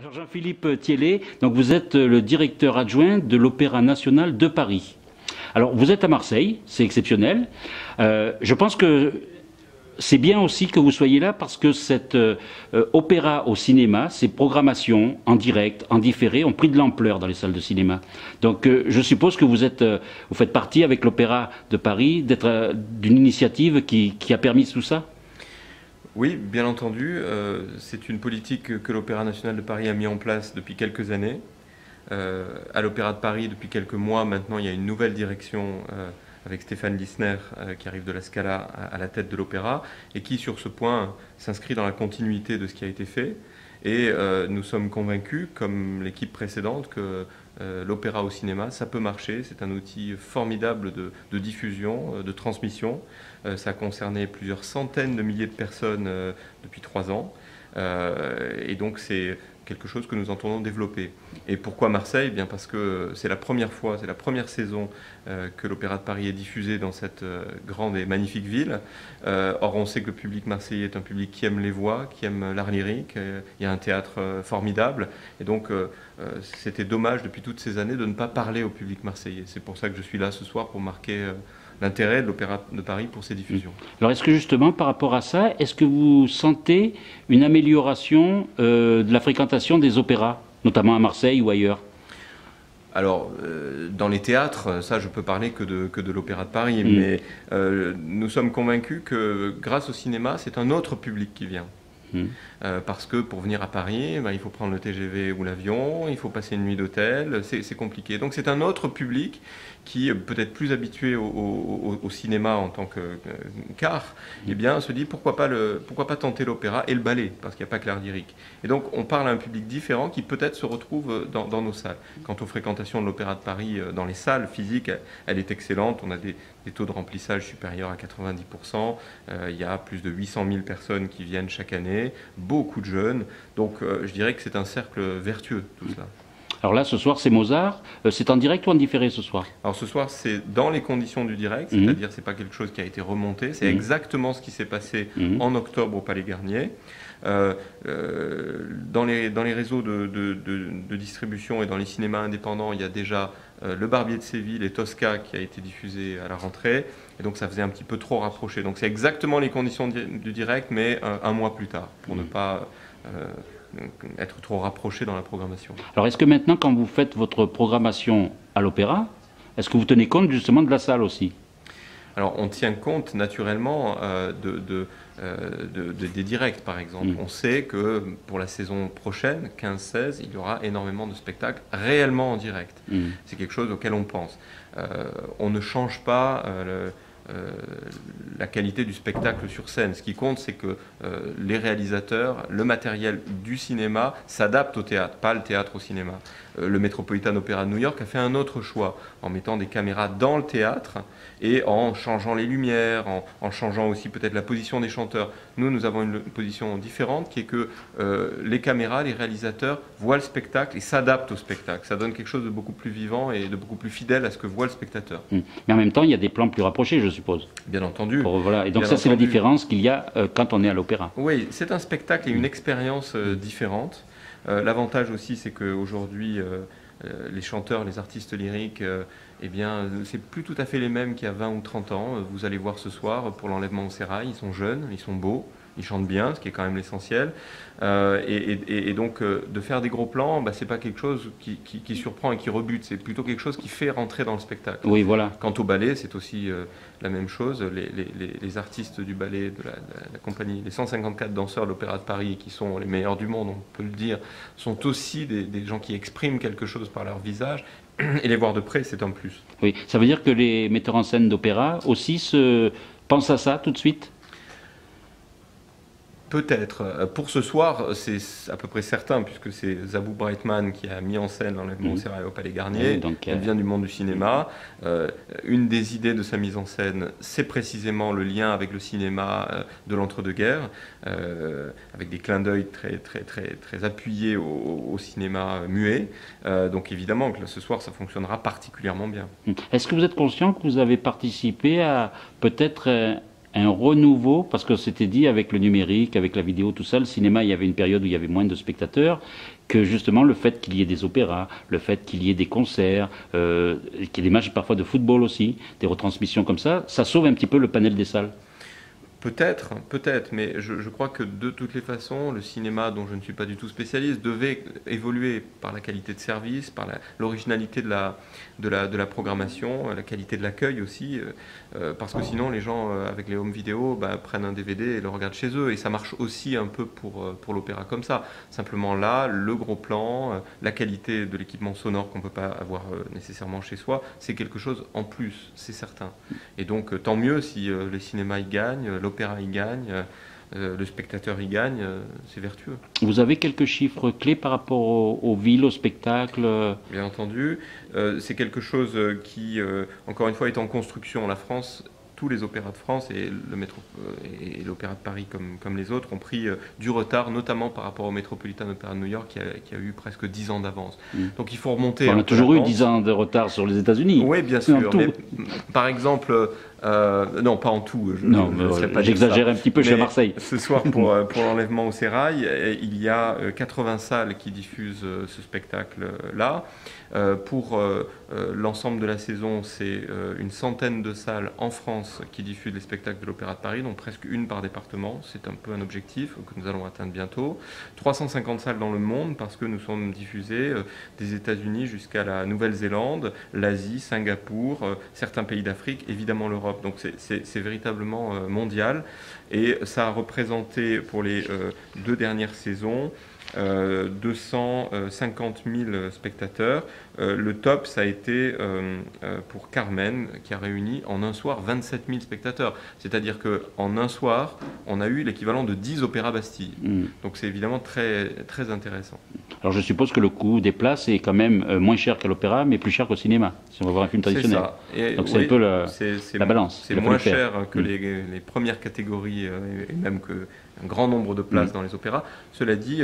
Alors Jean-Philippe Thiellet, donc vous êtes le directeur adjoint de l'Opéra national de Paris. Alors vous êtes à Marseille, c'est exceptionnel. Je pense que c'est bien aussi que vous soyez là parce que cet opéra au cinéma, ces programmations en direct, en différé, ont pris de l'ampleur dans les salles de cinéma. Donc je suppose que vous faites partie avec l'Opéra de Paris d'une initiative qui a permis tout ça. Oui, bien entendu. C'est une politique que l'Opéra national de Paris a mis en place depuis quelques années. À l'Opéra de Paris, depuis quelques mois maintenant, il y a une nouvelle direction avec Stéphane Lissner qui arrive de la Scala à la tête de l'Opéra et qui, sur ce point, s'inscrit dans la continuité de ce qui a été fait. Et nous sommes convaincus, comme l'équipe précédente, que l'opéra au cinéma, ça peut marcher. C'est un outil formidable de diffusion, de transmission. Ça a concerné plusieurs centaines de milliers de personnes depuis 3 ans. Et donc c'est quelque chose que nous entendons développer. Et pourquoi Marseille? Bien parce que c'est la première fois, c'est la première saison que l'Opéra de Paris est diffusé dans cette grande et magnifique ville. Or, on sait que le public marseillais est un public qui aime les voix, qui aime l'art lyrique. Il y a un théâtre formidable. Et donc, c'était dommage depuis toutes ces années de ne pas parler au public marseillais. C'est pour ça que je suis là ce soir pour marquer l'intérêt de l'Opéra de Paris pour ces diffusions. Alors est-ce que justement par rapport à ça, est-ce que vous sentez une amélioration de la fréquentation des opéras, notamment à Marseille ou ailleurs? Alors, dans les théâtres, ça je peux parler que de l'Opéra de Paris, mais nous sommes convaincus que grâce au cinéma, c'est un autre public qui vient. Parce que pour venir à Paris, il faut prendre le TGV ou l'avion, il faut passer une nuit d'hôtel, c'est compliqué. Donc c'est un autre public qui, peut-être plus habitué au cinéma en tant qu'art, eh bien, se dit pourquoi pas tenter l'opéra et le ballet, parce qu'il n'y a pas que l'art lyrique. Et donc on parle à un public différent qui peut-être se retrouve dans nos salles. Quant aux fréquentations de l'Opéra de Paris dans les salles physiques, elle est excellente. On a des taux de remplissage supérieurs à 90%. Il y a plus de 800 000 personnes qui viennent chaque année, beaucoup de jeunes. Donc je dirais que c'est un cercle vertueux tout cela. Alors là, ce soir, c'est Mozart. C'est en direct ou en différé ce soir? Alors ce soir, c'est dans les conditions du direct, c'est-à-dire c'est pas quelque chose qui a été remonté, c'est exactement ce qui s'est passé en octobre au Palais Garnier. Dans les réseaux de distribution et dans les cinémas indépendants, il y a déjà Le Barbier de Séville et Tosca qui a été diffusé à la rentrée. Et donc ça faisait un petit peu trop rapproché. Donc c'est exactement les conditions du direct, mais un mois plus tard, pour ne pas être trop rapproché dans la programmation. Alors est-ce que maintenant, quand vous faites votre programmation à l'opéra, est-ce que vous tenez compte justement de la salle aussi? Alors on tient compte naturellement des directs par exemple. On sait que pour la saison prochaine, 15-16, il y aura énormément de spectacles réellement en direct. C'est quelque chose auquel on pense. On ne change pas la qualité du spectacle sur scène. Ce qui compte, c'est que les réalisateurs, le matériel du cinéma s'adaptent au théâtre, pas le théâtre au cinéma. Le Metropolitan Opera de New York a fait un autre choix, en mettant des caméras dans le théâtre et en changeant les lumières, en changeant aussi peut-être la position des chanteurs. Nous avons une position différente qui est que les caméras, les réalisateurs voient le spectacle et s'adaptent au spectacle. Ça donne quelque chose de beaucoup plus vivant et de beaucoup plus fidèle à ce que voit le spectateur. Mais en même temps, il y a des plans plus rapprochés, je suppose. Bien entendu. Voilà. Et donc ça, c'est la différence qu'il y a quand on est à l'opéra. Oui, c'est un spectacle et une expérience différente. L'avantage aussi, c'est qu'aujourd'hui, les chanteurs, les artistes lyriques, eh bien, c'est plus tout à fait les mêmes qu'il y a 20 ou 30 ans. Vous allez voir ce soir pour l'enlèvement au sérail, ils sont jeunes, ils sont beaux, ils chantent bien, ce qui est quand même l'essentiel. Et donc, de faire des gros plans, c'est pas quelque chose qui surprend et qui rebute, c'est plutôt quelque chose qui fait rentrer dans le spectacle. Oui, voilà. Quant au ballet, c'est aussi la même chose. Les artistes du ballet, de la compagnie, les 154 danseurs de l'Opéra de Paris, qui sont les meilleurs du monde, on peut le dire, sont aussi des gens qui expriment quelque chose par leur visage. Et les voir de près, c'est un plus. Oui, ça veut dire que les metteurs en scène d'opéra aussi pensent à ça tout de suite? Peut-être. Pour ce soir, c'est à peu près certain, puisque c'est Zabou Breitman qui a mis en scène l'enlèvement au sérail au Palais Garnier. Elle vient du monde du cinéma. Une des idées de sa mise en scène, c'est précisément le lien avec le cinéma de l'entre-deux-guerres, avec des clins d'œil très appuyés au cinéma muet. Donc évidemment que là, ce soir, ça fonctionnera particulièrement bien. Est-ce que vous êtes conscient que vous avez participé à peut-être un renouveau, parce que c'était dit avec le numérique, avec la vidéo, tout ça, le cinéma, il y avait une période où il y avait moins de spectateurs, que justement le fait qu'il y ait des opéras, le fait qu'il y ait des concerts, qu'il y ait des matchs parfois de football aussi, des retransmissions comme ça sauve un petit peu le panel des salles. Peut-être, mais je crois que de toutes les façons, le cinéma, dont je ne suis pas du tout spécialiste, devait évoluer par la qualité de service, par l'originalité de la programmation, la qualité de l'accueil aussi, parce que sinon les gens avec les home vidéo prennent un DVD et le regardent chez eux, et ça marche aussi un peu pour l'opéra comme ça. Simplement là, le gros plan, la qualité de l'équipement sonore qu'on ne peut pas avoir nécessairement chez soi, c'est quelque chose en plus, c'est certain. Et donc tant mieux si les cinémas y gagnent, l'opéra y gagne, le spectateur y gagne, c'est vertueux. Vous avez quelques chiffres clés par rapport aux villes, aux spectacles? Bien entendu, c'est quelque chose qui, encore une fois, est en construction. La France, tous les opéras de France et l'Opéra de Paris comme les autres ont pris du retard, notamment par rapport au Metropolitan Opera de New York qui a eu presque 10 ans d'avance. Donc il faut remonter. On a toujours eu 10 ans de retard sur les États-Unis. Oui, bien sûr. Mais, par exemple, non, pas en tout. J'exagère un petit peu chez Marseille. Ce soir, pour l'enlèvement au Sérail, il y a 80 salles qui diffusent ce spectacle-là. Pour l'ensemble de la saison, c'est une centaine de salles en France qui diffusent les spectacles de l'Opéra de Paris, donc presque une par département. C'est un peu un objectif que nous allons atteindre bientôt. 350 salles dans le monde, parce que nous sommes diffusés des États-Unis jusqu'à la Nouvelle-Zélande, l'Asie, Singapour, certains pays d'Afrique, évidemment l'Europe. Donc c'est véritablement mondial. Et ça a représenté pour les 2 dernières saisons 250 000 spectateurs. Le top, ça a été pour Carmen, qui a réuni en un soir 27 000 spectateurs. C'est-à-dire qu'en un soir, on a eu l'équivalent de 10 opéras Bastille. Donc c'est évidemment très, très intéressant. Alors je suppose que le coût des places est quand même moins cher qu'à l'opéra, mais plus cher qu'au cinéma, si on va voir un film traditionnel. C'est ça. Donc c'est un peu la balance. C'est moins cher que les premières catégories, et même qu'un grand nombre de places dans les opéras. Cela dit,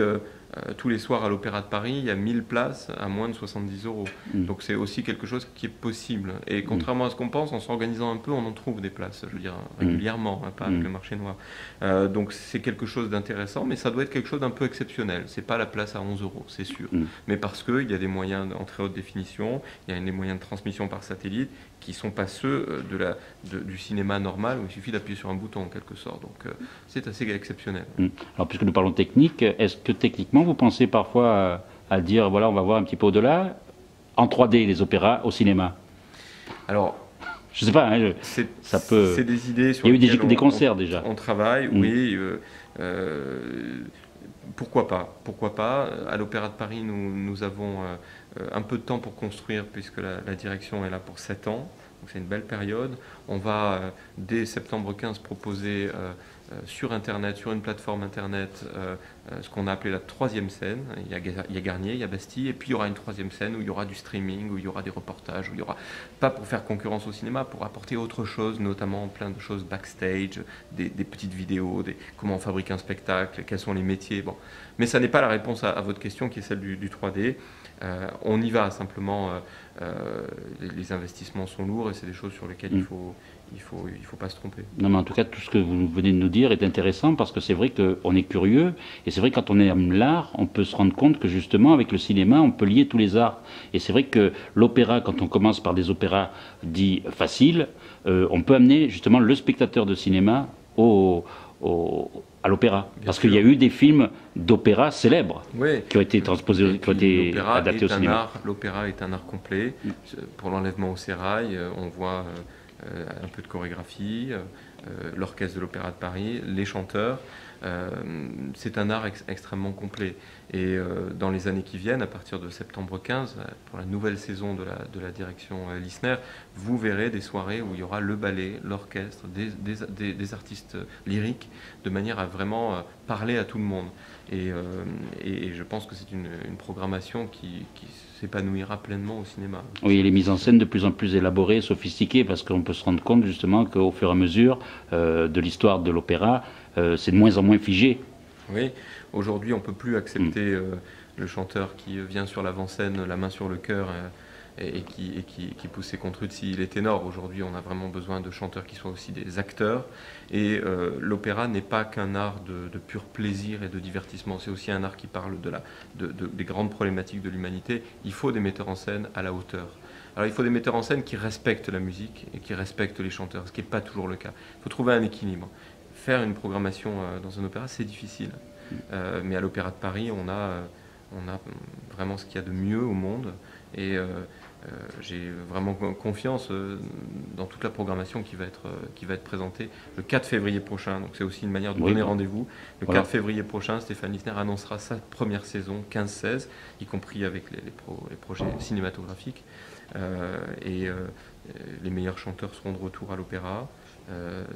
tous les soirs à l'Opéra de Paris, il y a 1000 places à moins de 70 €. Donc c'est aussi quelque chose qui est possible. Et contrairement à ce qu'on pense, en s'organisant un peu, on en trouve des places, je veux dire, régulièrement, pas avec le marché noir. Donc c'est quelque chose d'intéressant, mais ça doit être quelque chose d'un peu exceptionnel. C'est pas la place à 11 €, c'est sûr. Mais parce qu'il y a des moyens en très haute définition, il y a des moyens de transmission par satellite qui ne sont pas ceux du cinéma normal, où il suffit d'appuyer sur un bouton en quelque sorte. Donc c'est assez exceptionnel. Alors puisque nous parlons technique, est-ce que techniquement vous pensez parfois à dire, voilà, on va voir un petit peu au-delà, en 3D les opéras au cinéma? Alors, je sais pas, hein, ça peut. C'est des idées sur il y a eu des concerts déjà. On travaille, oui. Pourquoi pas? Pourquoi pas? À l'Opéra de Paris, nous avons un peu de temps pour construire, puisque la direction est là pour 7 ans. Donc c'est une belle période. On va, dès septembre 15, proposer sur Internet, sur une plateforme Internet, ce qu'on a appelé la 3e scène. Il y a Garnier, il y a Bastille, et puis il y aura une 3e scène où il y aura du streaming, où il y aura des reportages, où il y aura, pas pour faire concurrence au cinéma, pour apporter autre chose, notamment plein de choses backstage, des petites vidéos, comment on fabrique un spectacle, quels sont les métiers. Bon. Mais ça n'est pas la réponse à votre question, qui est celle du 3D. On y va, simplement, les investissements sont lourds et c'est des choses sur lesquelles il faut pas se tromper. Non, mais en tout cas, tout ce que vous venez de nous dire est intéressant, parce que c'est vrai qu'on est curieux, et c'est vrai que quand on aime l'art, on peut se rendre compte que justement, avec le cinéma, on peut lier tous les arts. Et c'est vrai que l'opéra, quand on commence par des opéras dits faciles, on peut amener justement le spectateur de cinéma à l'opéra. Parce qu'il y a eu des films d'opéra célèbres qui ont été transposés, qui ont été adaptés au cinéma. L'opéra est un art complet. Pour l'enlèvement au sérail, on voit un peu de chorégraphie, l'orchestre de l'Opéra de Paris, les chanteurs. C'est un art extrêmement complet. Et dans les années qui viennent, à partir de septembre 15, pour la nouvelle saison de la direction Lissner, vous verrez des soirées où il y aura le ballet, l'orchestre, des artistes lyriques, de manière à vraiment parler à tout le monde. Et je pense que c'est une programmation qui s'épanouira pleinement au cinéma. Oui, et les mises en scène de plus en plus élaborées, sophistiquées, parce qu'on peut se rendre compte justement qu'au fur et à mesure de l'histoire de l'opéra, c'est de moins en moins figé. Oui, aujourd'hui on ne peut plus accepter le chanteur qui vient sur l'avant-scène, la main sur le cœur, et qui pousse ses contre-utils. Les ténors, aujourd'hui, on a vraiment besoin de chanteurs qui soient aussi des acteurs. Et l'opéra n'est pas qu'un art de pur plaisir et de divertissement, c'est aussi un art qui parle des grandes problématiques de l'humanité. Il faut des metteurs en scène à la hauteur. Alors il faut des metteurs en scène qui respectent la musique et qui respectent les chanteurs, ce qui n'est pas toujours le cas. Il faut trouver un équilibre. Faire une programmation dans un opéra, c'est difficile. Mais à l'Opéra de Paris, on a vraiment ce qu'il y a de mieux au monde. Et j'ai vraiment confiance dans toute la programmation qui va être présentée le 4 février prochain. Donc c'est aussi une manière de donner rendez-vous. Le 4 février prochain, Stéphane Lissner annoncera sa première saison 15-16, y compris avec les projets cinématographiques. Les meilleurs chanteurs seront de retour à l'opéra.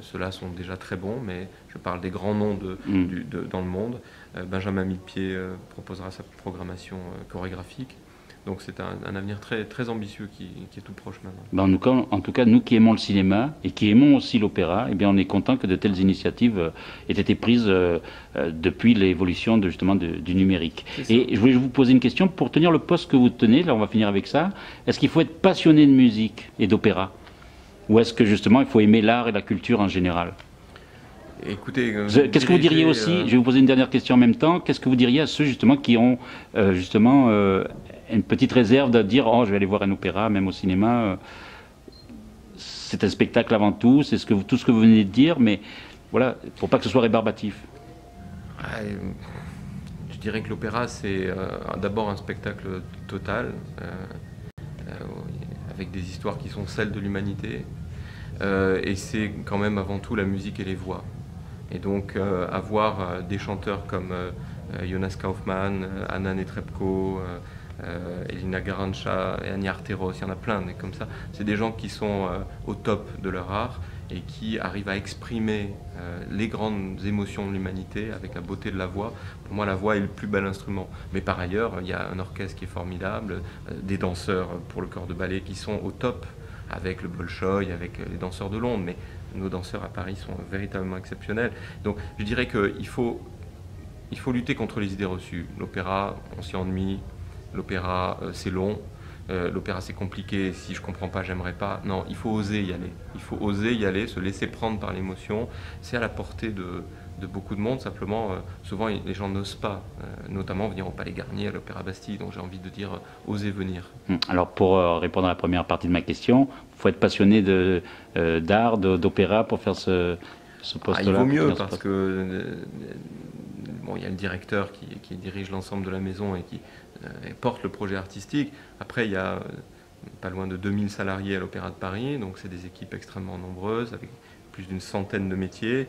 Ceux-là sont déjà très bons, mais je parle des grands noms dans le monde. Benjamin Millepied proposera sa programmation chorégraphique. Donc c'est un avenir très, très ambitieux qui est tout proche maintenant. En tout cas, nous qui aimons le cinéma et qui aimons aussi l'opéra, eh bien, on est content que de telles initiatives aient été prises depuis l'évolution justement du numérique. Et je voulais vous poser une question. Pour tenir le poste que vous tenez, là on va finir avec ça, est-ce qu'il faut être passionné de musique et d'opéra? Ou est-ce que justement il faut aimer l'art et la culture en général? Écoutez, qu'est-ce que vous diriez aussi, je vais vous poser une dernière question en même temps, qu'est-ce que vous diriez à ceux justement qui ont une petite réserve de dire « Oh, je vais aller voir un opéra, même au cinéma, c'est un spectacle avant tout, c'est tout ce que vous venez de dire, mais voilà, il ne faut pas que ce soit rébarbatif. » Je dirais que l'opéra, c'est d'abord un spectacle total, avec des histoires qui sont celles de l'humanité, et c'est quand même avant tout la musique et les voix. Et donc avoir des chanteurs comme Jonas Kaufmann, Anna Netrebko, Elina Garancha et Annie Arteros, il y en a plein comme ça. C'est des gens qui sont au top de leur art et qui arrivent à exprimer les grandes émotions de l'humanité avec la beauté de la voix. Pour moi, la voix est le plus bel instrument. Mais par ailleurs, il y a un orchestre qui est formidable, des danseurs pour le corps de ballet qui sont au top, avec le Bolchoï, avec les danseurs de Londres. Mais nos danseurs à Paris sont véritablement exceptionnels. Donc je dirais qu'il faut lutter contre les idées reçues. L'opéra, on s'y ennuie. L'opéra, c'est long. L'opéra, c'est compliqué. Si je ne comprends pas, j'aimerais pas. Non, il faut oser y aller. Il faut oser y aller, se laisser prendre par l'émotion. C'est à la portée de beaucoup de monde. Simplement, souvent, les gens n'osent pas, notamment venir au Palais Garnier, à l'Opéra Bastille. Donc j'ai envie de dire, osez venir. Alors pour répondre à la première partie de ma question, il faut être passionné d'art, d'opéra pour faire ce poste-là. Il vaut mieux parce que il y a le directeur qui dirige l'ensemble de la maison et qui porte le projet artistique. Après, il y a pas loin de 2000 salariés à l'Opéra de Paris, donc c'est des équipes extrêmement nombreuses, avec plus d'une centaine de métiers.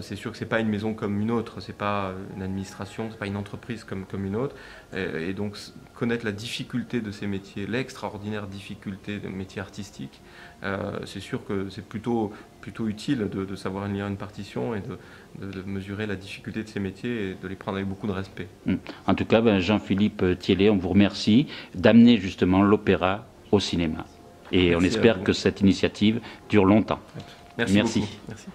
C'est sûr que ce n'est pas une maison comme une autre, ce n'est pas une administration, ce n'est pas une entreprise comme une autre. Et donc connaître la difficulté de ces métiers, l'extraordinaire difficulté des métiers artistiques, c'est sûr que c'est plutôt utile de savoir lire une partition et de mesurer la difficulté de ces métiers et de les prendre avec beaucoup de respect. En tout cas, Jean-Philippe Thiellet, on vous remercie d'amener justement l'opéra au cinéma. Et on espère que cette initiative dure longtemps. Merci. Beaucoup. Merci.